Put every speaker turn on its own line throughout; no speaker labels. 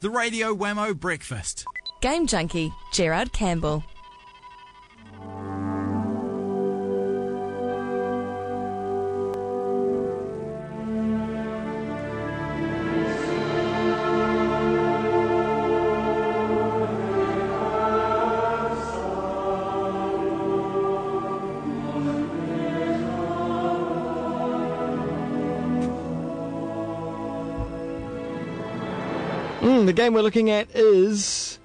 The Radio Wammo Breakfast.
Game junkie, Gerard Campbell.
The game we're looking at is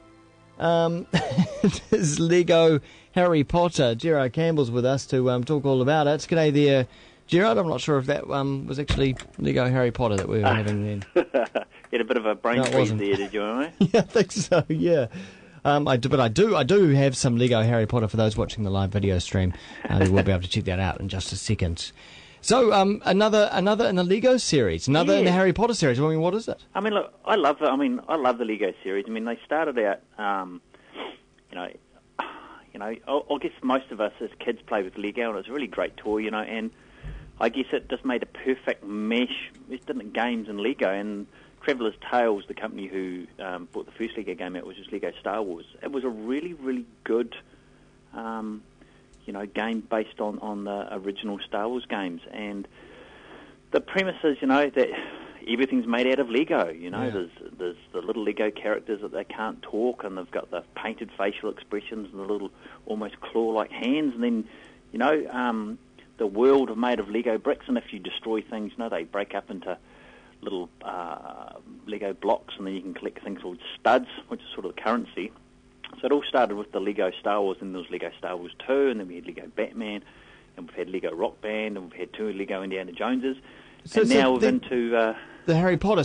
is Lego Harry Potter. Gerard Campbell's with us to talk all about it. G'day there, Gerard. I'm not sure if that was actually Lego Harry Potter that we were having then.
You had a bit of a brain freeze there, did you, mate?
Yeah, I think so, yeah. I do have some Lego Harry Potter for those watching the live video stream. They will be able to check that out in just a second. So, another in the Lego series, another in the Harry Potter series. I mean, what is it?
I mean, look, I love the Lego series. I mean, they started out, I guess most of us as kids played with Lego, and it was a really great toy, and I guess it just made a perfect mesh. It didn't games and Lego, and Traveller's Tales, the company who brought the first Lego game out, which was Lego Star Wars. It was a really, really good game based on the original Star Wars games. And the premise is, that everything's made out of Lego. There's the little Lego characters that they can't talk, and they've got the painted facial expressions and the little almost claw-like hands. And then, the world are made of Lego bricks, and if you destroy things, they break up into little Lego blocks, and then you can collect things called studs, which is sort of the currency. So it all started with the Lego Star Wars, and there was Lego Star Wars 2, and then we had Lego Batman, and we've had Lego Rock Band, and we've had 2 Lego Indiana Joneses, and now we're into
the Harry Potter.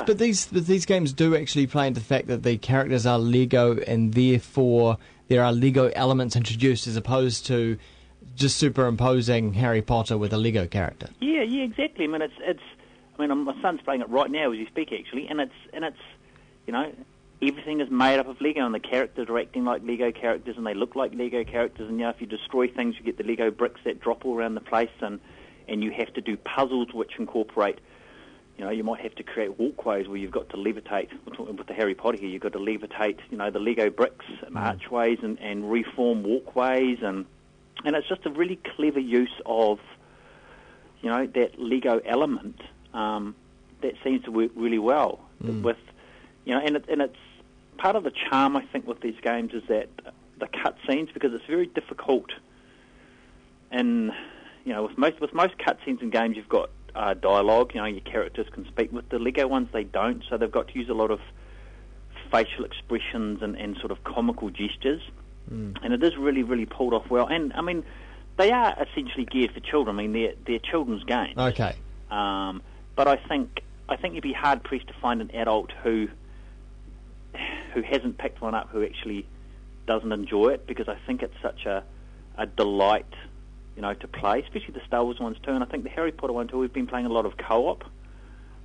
But these games do actually play into the fact that the characters are Lego, and therefore there are Lego elements introduced, as opposed to just superimposing Harry Potter with a Lego character. Yeah,
exactly. I mean, my son's playing it right now as you speak, actually, and it's everything is made up of Lego, and the characters are acting like Lego characters, and they look like Lego characters. And if you destroy things, you get the Lego bricks that drop all around the place, and you have to do puzzles which incorporate. You might have to create walkways where you've got to levitate. With the Harry Potter here, you've got to levitate, the Lego bricks and archways and reform walkways, and it's just a really clever use of, that Lego element that seems to work really well with, and it's part of the charm, I think, with these games is that the cutscenes, because it's very difficult. And with most cutscenes in games, you've got dialogue. Your characters can speak. With the Lego ones, they don't. So they've got to use a lot of facial expressions and sort of comical gestures. And it is really, really pulled off well. And I mean, they are essentially geared for children. I mean, they're children's games.
Okay.
But I think you'd be hard pressed to find an adult who hasn't picked one up who actually doesn't enjoy it, because I think it's such a delight, to play, especially the Star Wars ones too. And I think the Harry Potter one too, we've been playing a lot of co-op.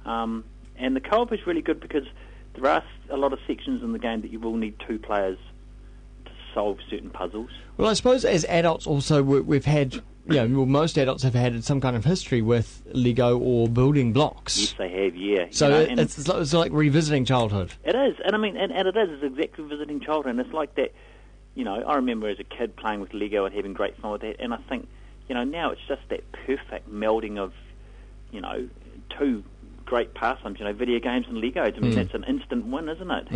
And the co-op is really good because there are a lot of sections in the game that you will need 2 players to solve certain puzzles.
Well, I suppose as adults also we've had, most adults have had some kind of history with Lego or building blocks.
Yes, they have, yeah.
So it's like revisiting childhood.
It is, and I mean, and it is. It's exactly visiting childhood, and it's like that. I remember as a kid playing with Lego and having great fun with that, and I think, now it's just that perfect melding of, 2 great pastimes, video games and Legos. I mean, that's an instant win, isn't it?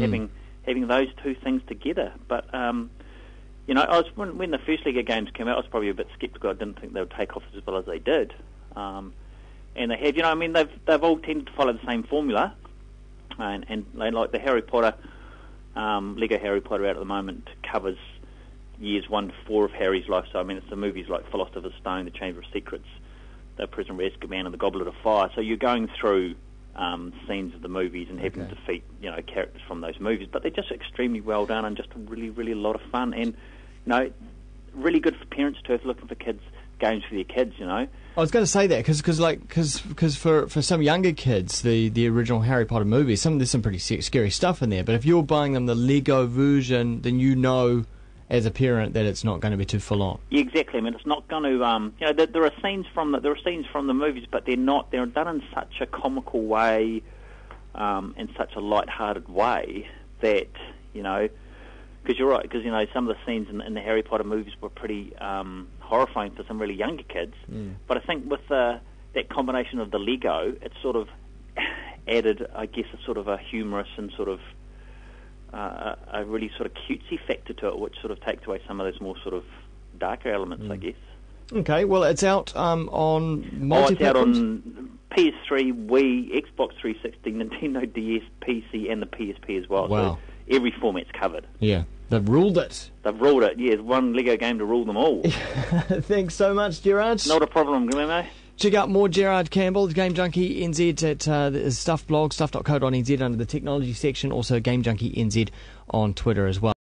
Having those 2 things together, but. When the first Lego games came out, I was probably a bit sceptical. I didn't think they would take off as well as they did. And they have, they've all tended to follow the same formula. And like the Harry Potter, Lego Harry Potter out at the moment covers years 1 to 4 of Harry's life. So, I mean, it's the movies like Philosopher's Stone, The Chamber of Secrets, The Prisoner of Azkaban, and The Goblet of Fire. So you're going through scenes of the movies and having to defeat, characters from those movies. But they're just extremely well done and just really, really a lot of fun. And, really good for parents too, if looking for games for their kids, I
was going to say that because for some younger kids, the original Harry Potter movies, there's some pretty scary stuff in there. But if you're buying them the Lego version, then as a parent that it's not going to be too full on.
Yeah, exactly. I mean, it's not going to. There are scenes from the movies, but they're done in such a comical way. in such a light-hearted way that, because you're right, because, some of the scenes in the Harry Potter movies were pretty horrifying for some really younger kids. But I think with that combination of the Lego, it sort of added, I guess, a sort of a humorous and sort of a really sort of cutesy factor to it, which sort of takes away some of those more sort of darker elements, I guess.
Okay, well, it's out on multi-platforms?
It's out on PS3, Wii, Xbox 360, Nintendo DS, PC, and the PSP as well.
Wow.
So every format's covered.
Yeah, they've ruled it.
They've ruled it, yeah. One Lego game to rule them all.
Thanks so much, Gerard.
Not a problem, Wammo.
Check out more Gerard Campbell, Game Junkie NZ at the Stuff blog, stuff.co.nz under the technology section. Also Game Junkie NZ on Twitter as well.